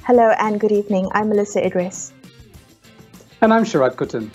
Hello and good evening. I'm Melissa Idris. And I'm Sharad Kuttan.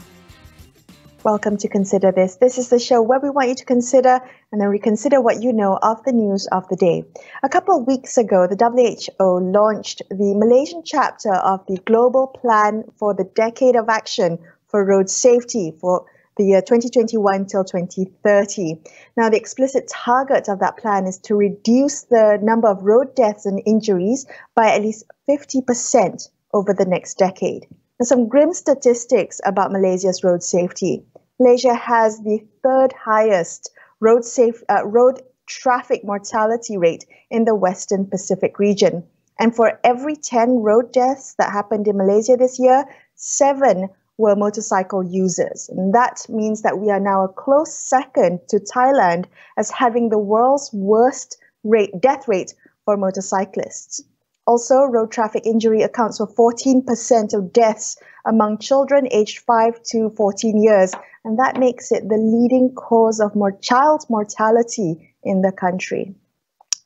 Welcome to Consider This. This is the show where we want you to consider and then reconsider what you know of the news of the day. A couple of weeks ago, the WHO launched the Malaysian chapter of the Global Plan for the Decade of Action for Road Safety for the year 2021 till 2030. Now, the explicit target of that plan is to reduce the number of road deaths and injuries by at least 50% over the next decade. Now, some grim statistics about Malaysia's road safety. Malaysia has the third highest road traffic mortality rate in the Western Pacific region. And for every 10 road deaths that happened in Malaysia this year, 7 were motorcycle users. And that means that we are now a close second to Thailand as having the world's worst death rate for motorcyclists. Also, road traffic injury accounts for 14% of deaths among children aged 5 to 14 years, and that makes it the leading cause of child mortality in the country.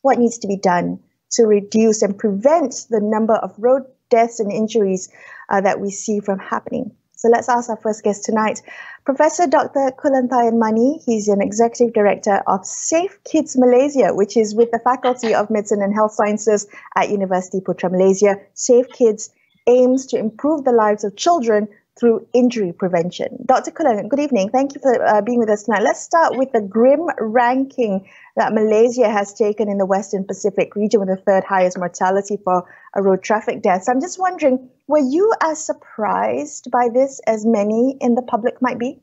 What needs to be done to reduce and prevent the number of road deaths and injuries that we see from happening? So let's ask our first guest tonight, Professor Dr. Kulantayan Mani. He's an Executive Director of Safe Kids Malaysia, which is with the Faculty of Medicine and Health Sciences at University Putra Malaysia. Safe Kids aims to improve the lives of children through injury prevention. Dr. Kulan, good evening. Thank you for being with us tonight. Let's start with the grim ranking that Malaysia has taken in the Western Pacific region with the third highest mortality for road traffic deaths. I'm just wondering, were you as surprised by this as many in the public might be?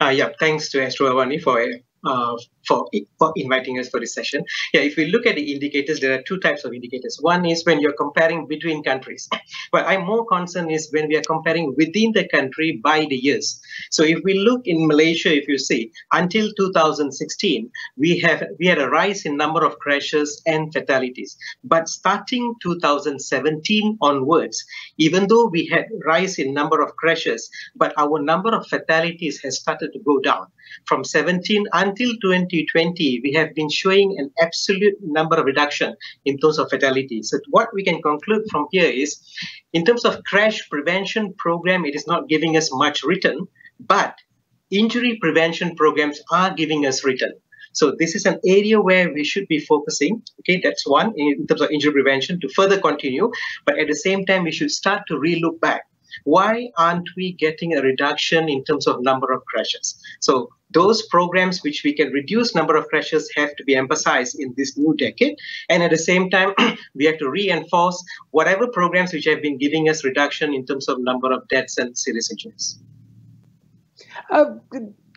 Yeah, thanks to Astro AWANI for inviting us for this session. Yeah, if we look at the indicators, there are two types of indicators. One is when you're comparing between countries. Well, I'm more concerned is when we are comparing within the country by the years. So if we look in Malaysia, if you see, until 2016, we had a rise in number of crashes and fatalities. But starting 2017 onwards, even though we had rise in number of crashes, but our number of fatalities has started to go down. From 17 until 2020, we have been showing an absolute number of reduction in terms of fatalities. So what we can conclude from here is, in terms of crash prevention program, it is not giving us much return, but injury prevention programs are giving us return. So this is an area where we should be focusing. Okay, that's one in terms of injury prevention to further continue. But at the same time, we should start to relook back. Why aren't we getting a reduction in terms of number of crashes? So those programs which we can reduce number of crashes have to be emphasized in this new decade. And at the same time, we have to reinforce whatever programs which have been giving us reduction in terms of number of deaths and serious injuries.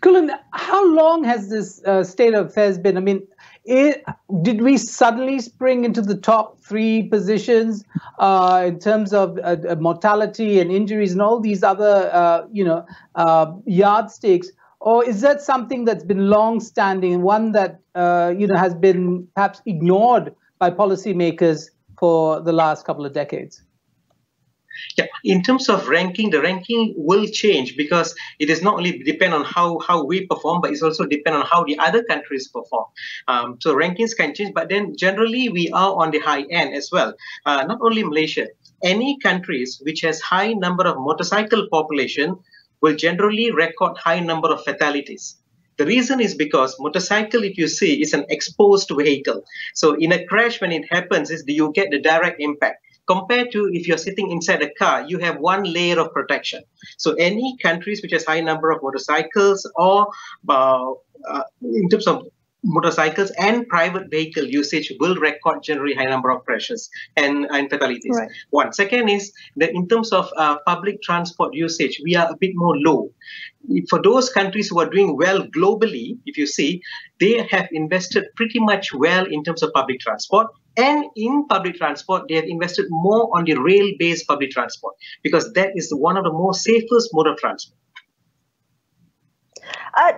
Kulan, how long has this state of affairs been? I mean, did we suddenly spring into the top 3 positions in terms of mortality and injuries and all these other, yardsticks? Or is that something that's been long-standing and one that, has been perhaps ignored by policymakers for the last couple of decades? Yeah, in terms of ranking, the ranking will change because it is not only depend on how we perform, but it's also depend on how the other countries perform. So rankings can change, but then generally we are on the high end as well. Not only Malaysia, any countries which has high number of motorcycle population will generally record high number of fatalities. The reason is because motorcycle, if you see, is an exposed vehicle. So in a crash, when it happens, you get the direct impact. Compared to if you're sitting inside a car, you have one layer of protection. So any countries which has high number of motorcycles or in terms of motorcycles and private vehicle usage will record generally high number of crashes and fatalities. Right. One. Second is that in terms of public transport usage, we are a bit more low. For those countries who are doing well globally, if you see, they have invested pretty much well in terms of public transport. And in public transport, they have invested more on the rail-based public transport because that is one of the most safest mode of transport.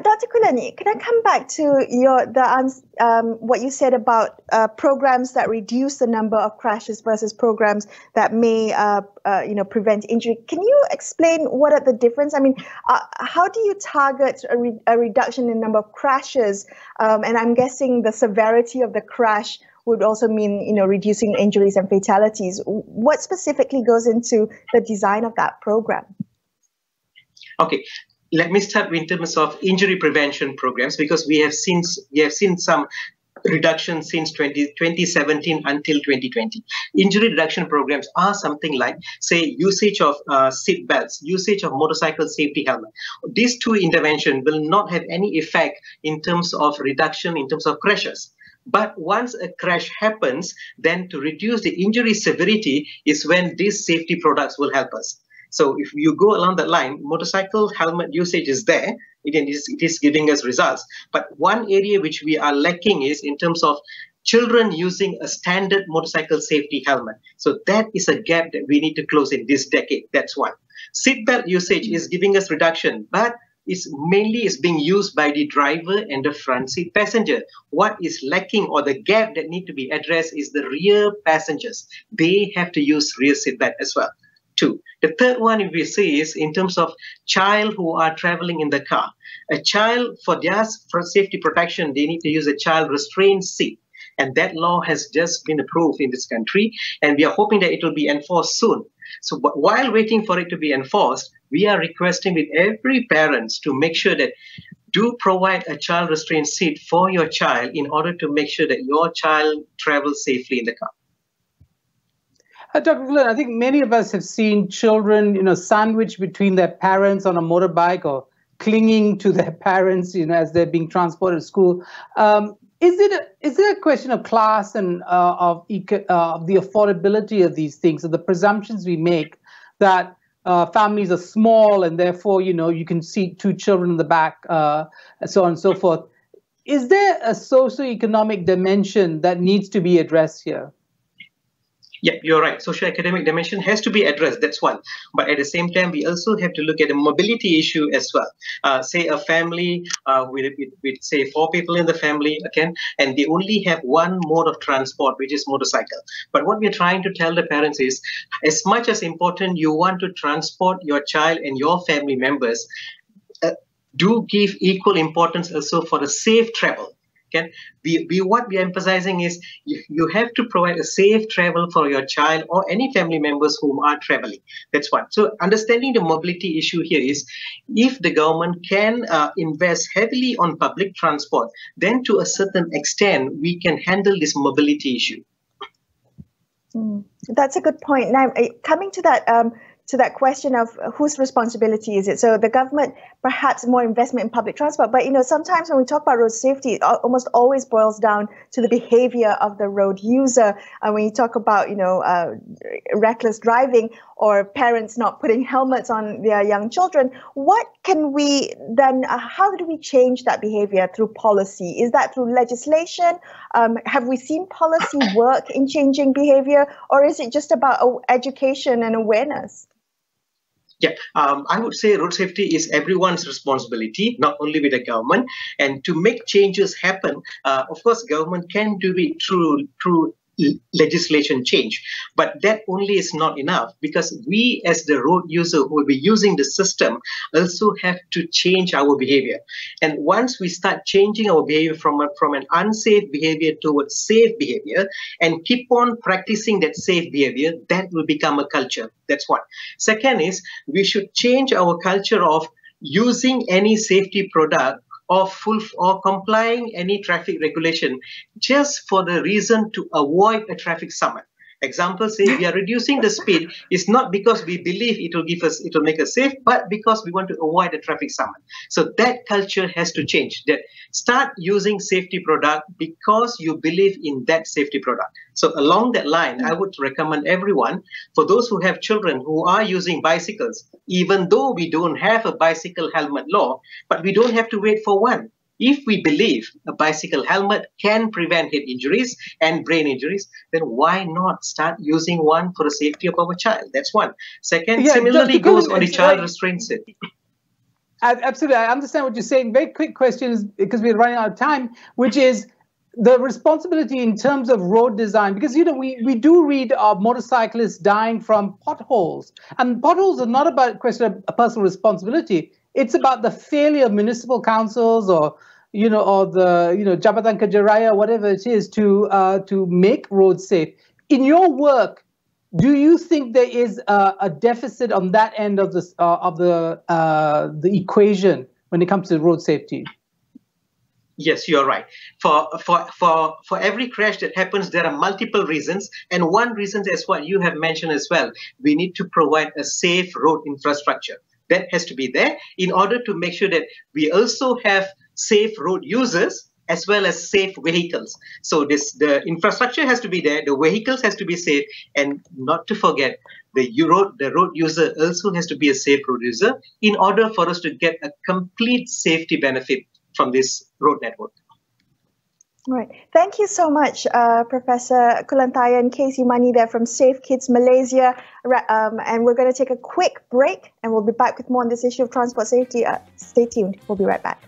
Dr. Kulani, can I come back to what you said about programs that reduce the number of crashes versus programs that may prevent injury? Can you explain what are the difference? I mean, how do you target a reduction in number of crashes? And I'm guessing the severity of the crash would also mean, reducing injuries and fatalities. What specifically goes into the design of that program? Okay, let me start in terms of injury prevention programs, because we have seen some reduction since 2017 until 2020. Injury reduction programs are something like, say, usage of seat belts, usage of motorcycle safety helmet. These two interventions will not have any effect in terms of reduction in terms of crashes. But once a crash happens, then to reduce the injury severity is when these safety products will help us. So if you go along that line, motorcycle helmet usage is there. It is giving us results. But one area which we are lacking is in terms of children using a standard motorcycle safety helmet. So that is a gap that we need to close in this decade. That's one. Seatbelt usage is giving us reduction, but it's mainly being used by the driver and the front seat passenger. What is lacking, or the gap that need to be addressed, is the rear passengers. They have to use rear seatbelt as well. Two. The third one, if we see, is in terms of child who are traveling in the car. A child, for their safety protection, they need to use a child restraint seat. And that law has just been approved in this country, and we are hoping that it will be enforced soon. So while waiting for it to be enforced, we are requesting with every parent to make sure that do provide a child restraint seat for your child in order to make sure that your child travels safely in the car. Dr. Flynn, I think many of us have seen children, sandwiched between their parents on a motorbike or clinging to their parents, as they're being transported to school. Is it a question of class and of the affordability of these things, of the presumptions we make that families are small and therefore, you can seat two children in the back, and so on and so forth? Is there a socioeconomic dimension that needs to be addressed here? Yeah, you're right. Socio-academic dimension has to be addressed. That's one. But at the same time, we also have to look at the mobility issue as well. Say a family with say 4 people in the family, okay, and they only have one mode of transport, which is motorcycle. But what we're trying to tell the parents is, as much as important you want to transport your child and your family members, do give equal importance also for the safe travel. Okay? What we are emphasizing is you have to provide a safe travel for your child or any family members whom are traveling. That's one. So understanding the mobility issue here is, if the government can invest heavily on public transport, then to a certain extent we can handle this mobility issue. That's a good point. Now, coming to that question of whose responsibility is it? So the government, perhaps more investment in public transport, but sometimes when we talk about road safety, it almost always boils down to the behavior of the road user. And when you talk about reckless driving or parents not putting helmets on their young children, what can we then? How do we change that behavior through policy? Is that through legislation? Have we seen policy work in changing behavior, or is it just about education and awareness? Yeah, I would say road safety is everyone's responsibility, not only with the government. And to make changes happen, of course, government can do it through legislation change. But that only is not enough, because we as the road user who will be using the system also have to change our behavior. And once we start changing our behavior from an unsafe behavior towards safe behavior and keep on practicing that safe behavior, that will become a culture. That's one. Second is, we should change our culture of using any safety product or complying any traffic regulation just for the reason to avoid a traffic summon. Example, say we are reducing the speed, it's not because we believe it will make us safe, but because we want to avoid a traffic summon. So that culture has to change. That start using safety product because you believe in that safety product. So along that line, I would recommend everyone, for those who have children who are using bicycles, even though we don't have a bicycle helmet law, but we don't have to wait for one. If we believe a bicycle helmet can prevent head injuries and brain injuries, then why not start using one for the safety of our child? That's one. Second, similarly goes on the child restraint seat. Absolutely. I understand what you're saying. Very quick questions, because we're running out of time, which is the responsibility in terms of road design, because we do read of motorcyclists dying from potholes, and potholes are not about a question of a personal responsibility. It's about the failure of municipal councils or or the, Jabatan Kerja Raya, whatever it is, to make roads safe. In your work, do you think there is a deficit on that end of the equation when it comes to road safety? Yes, you're right. For every crash that happens, there are multiple reasons, and one reason is what you have mentioned as well. We need to provide a safe road infrastructure. That has to be there in order to make sure that we also have safe road users as well as safe vehicles. So the infrastructure has to be there, the vehicles has to be safe, and not to forget, the road user also has to be a safe road user in order for us to get a complete safety benefit from this road network. Right. Thank you so much, Professor Kulantayan, Casey Money there from Safe Kids Malaysia. And we're going to take a quick break and we'll be back with more on this issue of transport safety. Stay tuned. We'll be right back.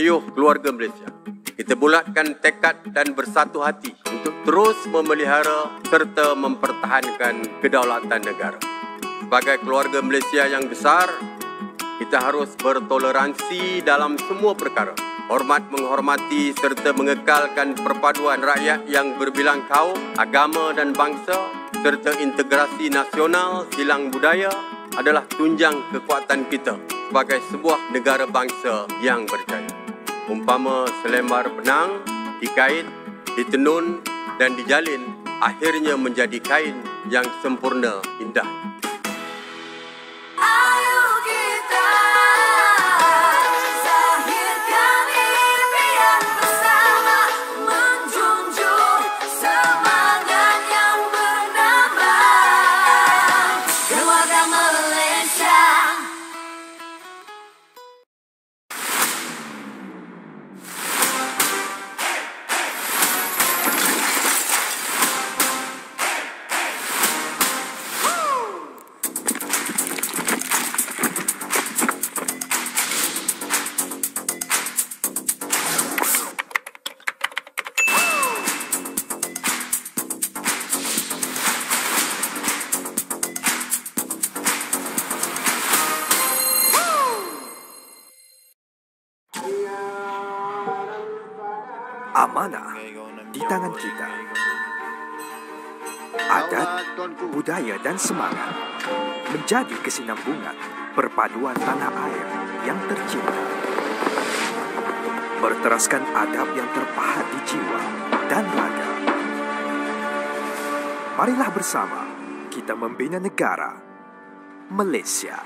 Ayuh keluarga Malaysia, kita bulatkan tekad dan bersatu hati untuk terus memelihara serta mempertahankan kedaulatan negara. Sebagai keluarga Malaysia yang besar, kita harus bertoleransi dalam semua perkara. Hormat menghormati serta mengekalkan perpaduan rakyat yang berbilang kaum, agama dan bangsa serta integrasi nasional silang budaya adalah tunjang kekuatan kita sebagai sebuah negara bangsa yang berjaya. Umpama selembar benang dikait, ditenun dan dijalin, akhirnya menjadi kain yang sempurna indah. Ayo kita zahirkan impian bersama, menjunjung semangat yang bernama keluarga Malaysia. Amanah di tangan kita. Adat, budaya dan semangat menjadi kesinambungan perpaduan tanah air yang tercinta. Berteraskan adab yang terpahat di jiwa dan raga. Marilah bersama kita membina negara Malaysia.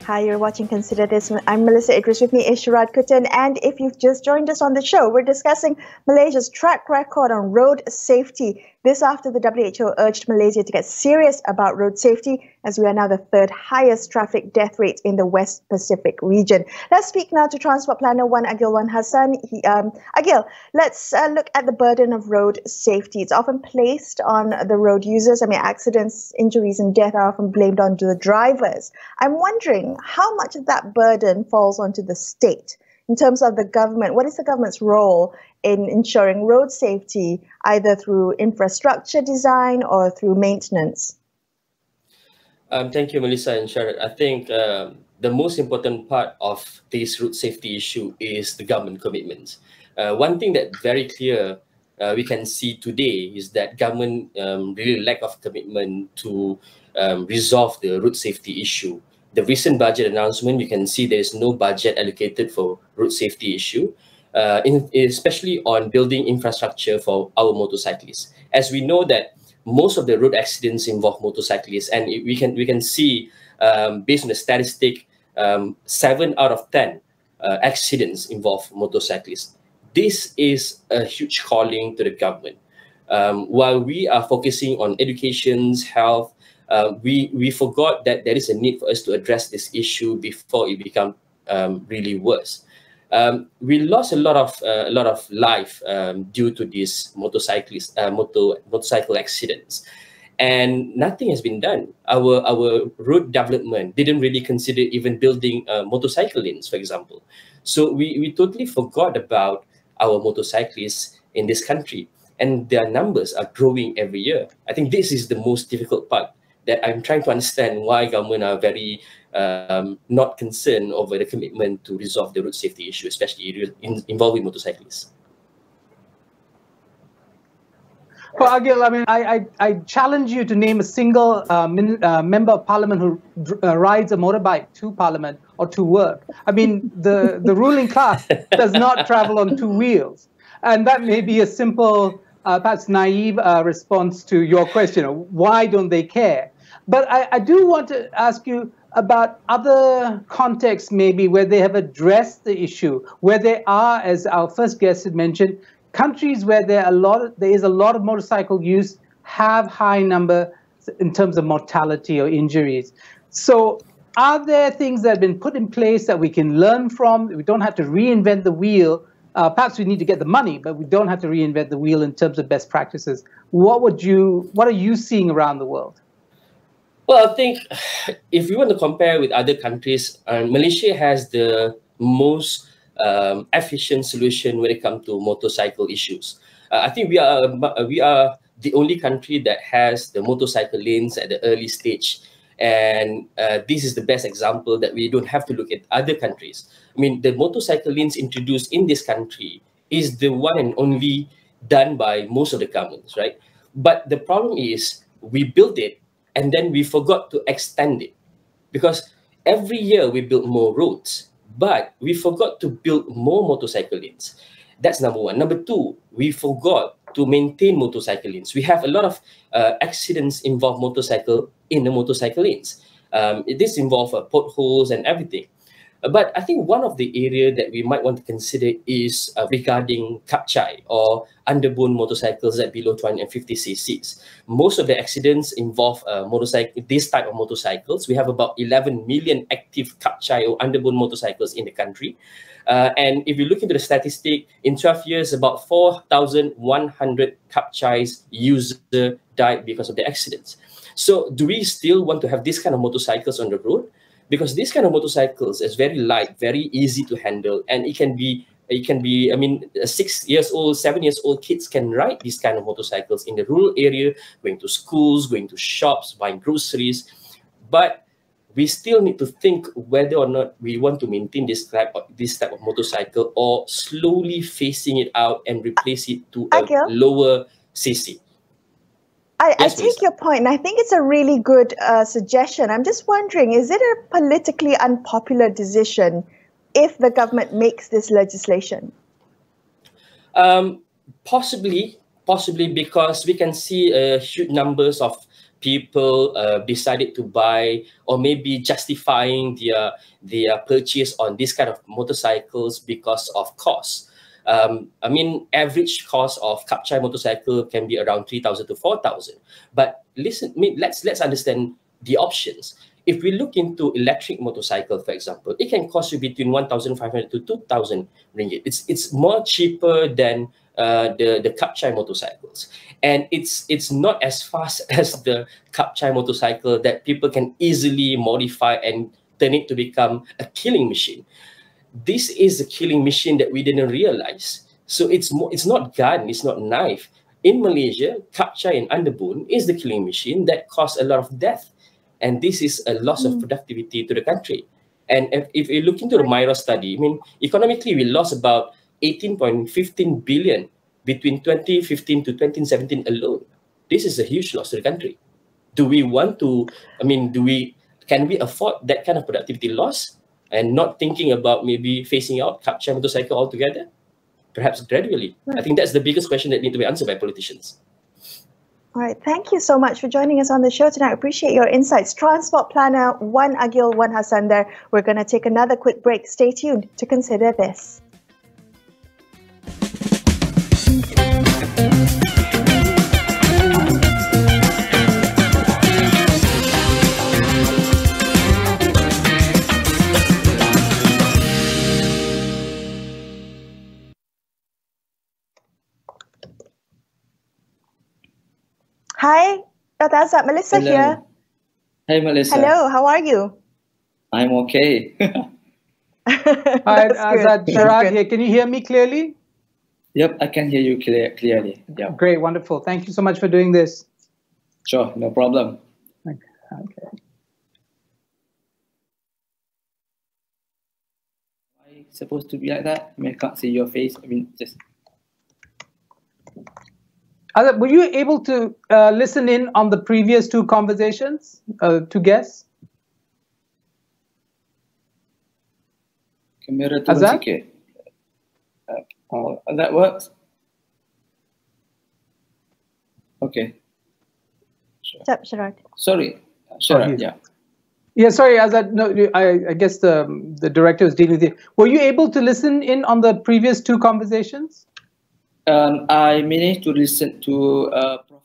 Hi, you're watching Consider This. I'm Melissa Idris, with me is Sharad Kutan. And if you've just joined us on the show, we're discussing Malaysia's track record on road safety. This after the WHO urged Malaysia to get serious about road safety, as we are now the third highest traffic death rate in the West Pacific region. Let's speak now to Transport Planner Wan Agilwan Hassan. Agil, let's look at the burden of road safety. It's often placed on the road users. I mean, accidents, injuries and death are often blamed onto the drivers. I'm wondering how much of that burden falls onto the state in terms of the government. What is the government's role in ensuring road safety, either through infrastructure design or through maintenance? Thank you, Melissa and Sharad. I think the most important part of this road safety issue is the government commitments. One thing that's very clear we can see today is that government really lack of commitment to resolve the road safety issue. The recent budget announcement, you can see there is no budget allocated for road safety issue, especially on building infrastructure for our motorcyclists. As we know that most of the road accidents involve motorcyclists, and we can see based on the statistic, 7 out of 10 accidents involve motorcyclists. This is a huge calling to the government. While we are focusing on education, health, we forgot that there is a need for us to address this issue before it becomes really worse. We lost a lot of life due to these motorcycle accidents, and nothing has been done. Our road development didn't really consider even building motorcycle lanes, for example. So we totally forgot about our motorcyclists in this country, and their numbers are growing every year. I think this is the most difficult part, that I'm trying to understand why government are very not concerned over the commitment to resolve the road safety issue, especially involving motorcyclists. Well, Agil, I mean, I challenge you to name a single member of parliament who rides a motorbike to parliament or to work. I mean, the ruling class does not travel on two wheels. And that may be a simple, perhaps naive response to your question, why don't they care? But I do want to ask you about other contexts maybe where they have addressed the issue, where they are, as our first guest had mentioned, countries where there is a lot of motorcycle use have high number in terms of mortality or injuries. So are there things that have been put in place that we can learn from? We don't have to reinvent the wheel. Perhaps we need to get the money, but we don't have to reinvent the wheel in terms of best practices. What are you seeing around the world? Well, I think if we want to compare with other countries, Malaysia has the most efficient solution when it comes to motorcycle issues. I think we are the only country that has the motorcycle lanes at the early stage, and this is the best example that we don't have to look at other countries. I mean, the motorcycle lanes introduced in this country is the one and only done by most of the governments, right? But the problem is we built it and then we forgot to extend it, because every year we build more roads, but we forgot to build more motorcycle lanes. That's number one. Number two, we forgot to maintain motorcycle lanes. We have a lot of accidents involve motorcycle in the motorcycle lanes. This involves potholes and everything. But I think one of the areas that we might want to consider is regarding kapchai or underbone motorcycles at below 250 cc's. Most of the accidents involve this type of motorcycles. We have about 11 million active kapchai or underbone motorcycles in the country. And if you look into the statistic, in 12 years, about 4,100 kapchais users died because of the accidents. So do we still want to have this kind of motorcycles on the road? Because this kind of motorcycles is very light, very easy to handle, and it can be, I mean, 6 years old, 7 years old kids can ride these kind of motorcycles in the rural area, going to schools, going to shops, buying groceries. But we still need to think whether or not we want to maintain this type of motorcycle, or slowly phasing it out and replace it to a lower cc. I take your point, and I think it's a really good suggestion. I'm just wondering, is it a politically unpopular decision if the government makes this legislation? Possibly, because we can see huge numbers of people decided to buy, or maybe justifying their purchase on this kind of motorcycles because of cost. I mean, average cost of kapchai motorcycle can be around 3,000 to 4,000. But listen, let's understand the options. If we look into electric motorcycle, for example, it can cost you between 1,500 to 2,000 ringgit. It's more cheaper than the kapchai motorcycles, and it's not as fast as the kapchai motorcycle that people can easily modify and turn it to become a killing machine. This is a killing machine that we didn't realize. So it's not gun, it's not knife. In Malaysia, kapchai and underbone is the killing machine that caused a lot of death. And this is a loss of productivity to the country. And if you look into the Myra study, I mean, economically, we lost about 18.15 billion between 2015 to 2017 alone. This is a huge loss to the country. Do we want to, I mean, can we afford that kind of productivity loss? And not thinking about maybe phasing out kapchai motorcycle altogether, perhaps gradually. I think that's the biggest question that needs to be answered by politicians. All right, thank you so much for joining us on the show tonight. I appreciate your insights. Transport planner, one Agil, one Hassan there. We're going to take another quick break. Stay tuned to consider this. Dr. Azad, Melissa Hello. here. Hey, Melissa. Hello, how are you? I'm okay. Hi, That's good. Azad, That's Sharad good. here. Can you hear me clearly? Yep, I can hear you clearly. Yeah, Great, wonderful. Thank you so much for doing this. sure, no problem. Okay. Why it's supposed to be like that? I mean, I can't see your face. I mean, just Azad, were you able to listen in on the previous two conversations, two guests? kamera turun Azad? sikit. Oh, that works. Okay. Sure. Jap, Sharad. Sorry, Sharad. he's- Yeah. Yeah, sorry, Azad. No, I guess the director was dealing with you. Were you able to listen in on the previous two conversations? I managed to listen to Prof.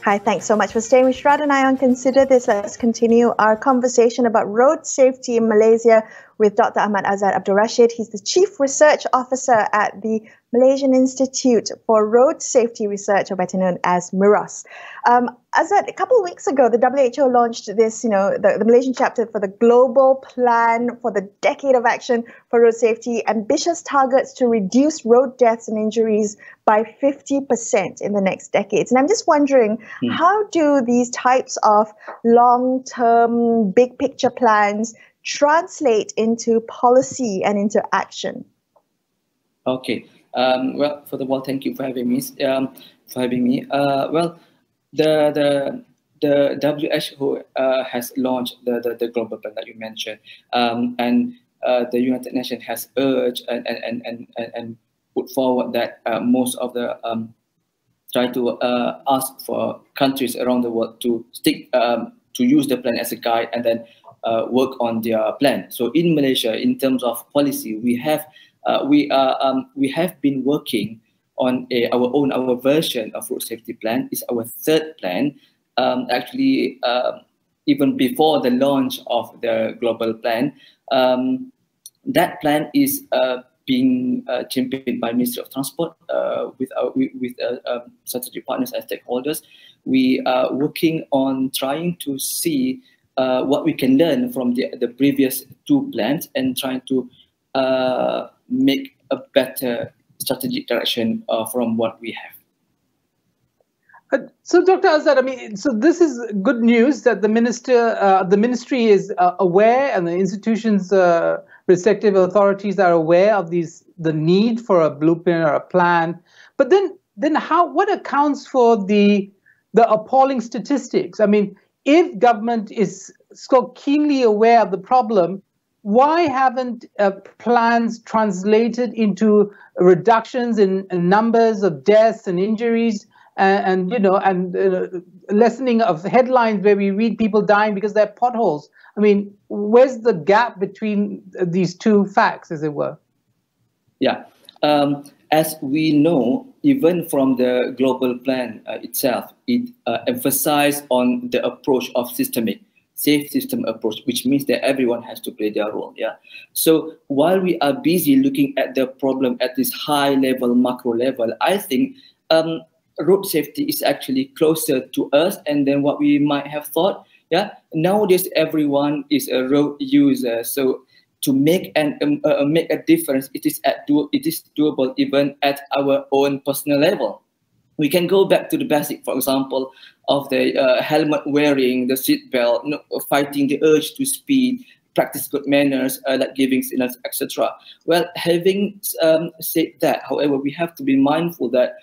Hi, thanks so much for staying with Sharad and I on Consider This. Let's continue our conversation about road safety in Malaysia with Dr. Ahmad Azad Abdul Rashid. He's the Chief Research Officer at the Malaysian Institute for Road Safety Research, or better known as MIROS. Azad, a couple of weeks ago, the WHO launched this, the Malaysian chapter for the Global Plan for the Decade of Action for Road Safety, ambitious targets to reduce road deaths and injuries by 50% in the next decades. And I'm just wondering, how do these types of long-term, big picture plans translate into policy and into action? Okay. Well, first of all, thank you for having me. Well, the WHO has launched the global plan that you mentioned, and the United Nations has urged and put forward that most of the try to ask for countries around the world to stick to use the plan as a guide and then work on their plan. So in Malaysia, in terms of policy, we have been working on our version of road safety plan. Is our third plan. Actually, even before the launch of the global plan, that plan is being championed by Ministry of Transport with strategic partners and stakeholders. We are working on trying to see what we can learn from the previous two plans and trying to make a better strategic direction from what we have. So, Dr. Azad, I mean, so this is good news that the ministry is aware, and the institutions, respective authorities are aware of the need for a blueprint or a plan. But then what accounts for the appalling statistics? I mean, if government is so keenly aware of the problem, why haven't plans translated into reductions in numbers of deaths and injuries? And lessening of headlines where we read people dying because they're potholes. I mean, where's the gap between these two facts, as it were? Yeah, as we know, even from the global plan itself, it emphasized on the approach of safe system approach, which means that everyone has to play their role. Yeah. So while we are busy looking at the problem at this high level, macro level, I think road safety is actually closer to us and then what we might have thought. Yeah, nowadays everyone is a road user, so to make a difference, it is doable even at our own personal level. We can go back to the basic, for example, of the helmet wearing, the seat belt, fighting the urge to speed, practice good manners, like giving signals, etc. Well, having said that, however, we have to be mindful that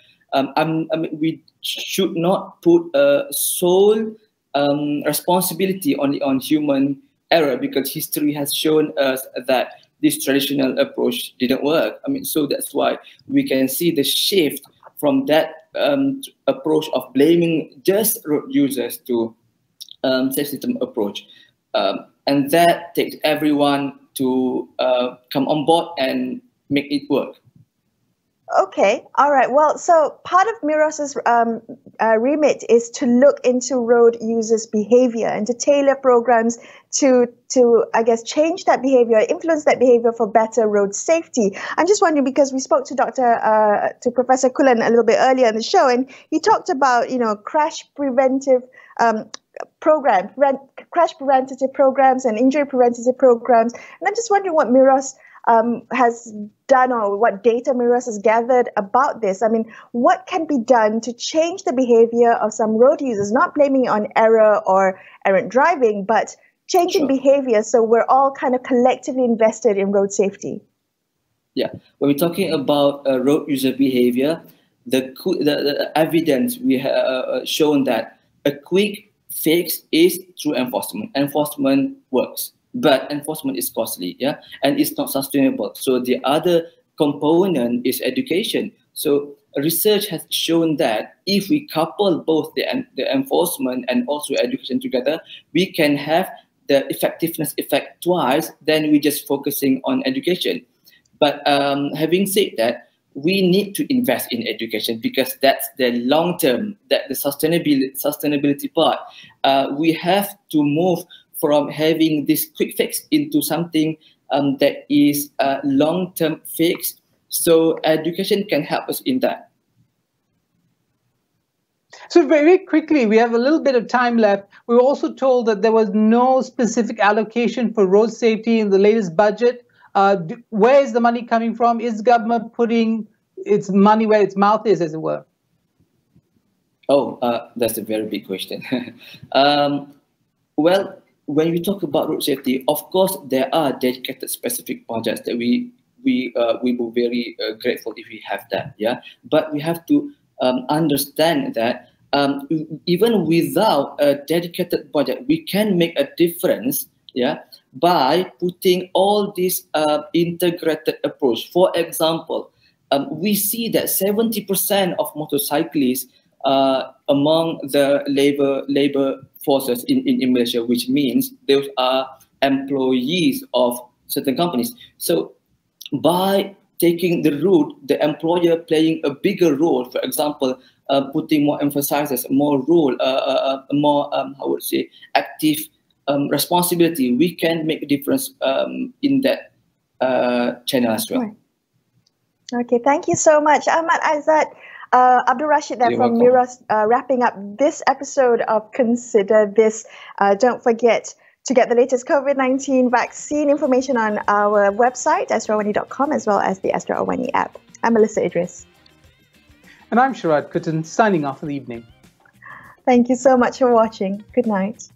we should not put sole responsibility only on human error, because history has shown us that this traditional approach didn't work. I mean, so that's why we can see the shift from that approach of blaming just road users to safe system approach, and that takes everyone to come on board and make it work. Okay, all right. Well, so part of Miros's remit is to look into road users' behavior and to tailor programs to I guess change that behavior, influence that behavior for better road safety. I'm just wondering because we spoke to Professor Kulan a little bit earlier in the show, and he talked about crash preventative programs and injury preventative programs, and I'm just wondering what Miros has done or what data Miros has gathered about this. I mean, what can be done to change the behavior of some road users, not blaming it on error or errant driving, but changing behavior so we're all kind of collectively invested in road safety? Yeah, when we're talking about road user behavior, the evidence we have shown that a quick fix is through enforcement. Enforcement works, but enforcement is costly, and it's not sustainable. So the other component is education. So research has shown that if we couple both the enforcement and also education together, we can have the effectiveness effect twice than we just focusing on education. But having said that, we need to invest in education because that's the long term, that the sustainability part. We have to move from having this quick fix into something that is a long-term fix. So education can help us in that. So very quickly, we have a little bit of time left. We were also told that there was no specific allocation for road safety in the latest budget. Where is the money coming from? Is government putting its money where its mouth is, as it were? Oh, that's a very big question. Well, when we talk about road safety, of course, there are dedicated specific projects that we will be very grateful if we have that. Yeah, but we have to understand that even without a dedicated budget, we can make a difference. Yeah, by putting all this integrated approach. For example, we see that 70% of motorcyclists among the labor forces in Malaysia, which means those are employees of certain companies. So by taking the route, the employer playing a bigger role, for example, putting more emphasis, more role, more, I would say, active responsibility, we can make a difference in that channel as well. Right. Okay, thank you so much. Ahmad Aizat, Abdul Rashid there from Miros, wrapping up this episode of Consider This. Don't forget to get the latest COVID-19 vaccine information on our website, astroawani.com, as well as the Astro Awani app. I'm Melissa Idris. And I'm Sharad Kuttan, signing off for the evening. Thank you so much for watching. Good night.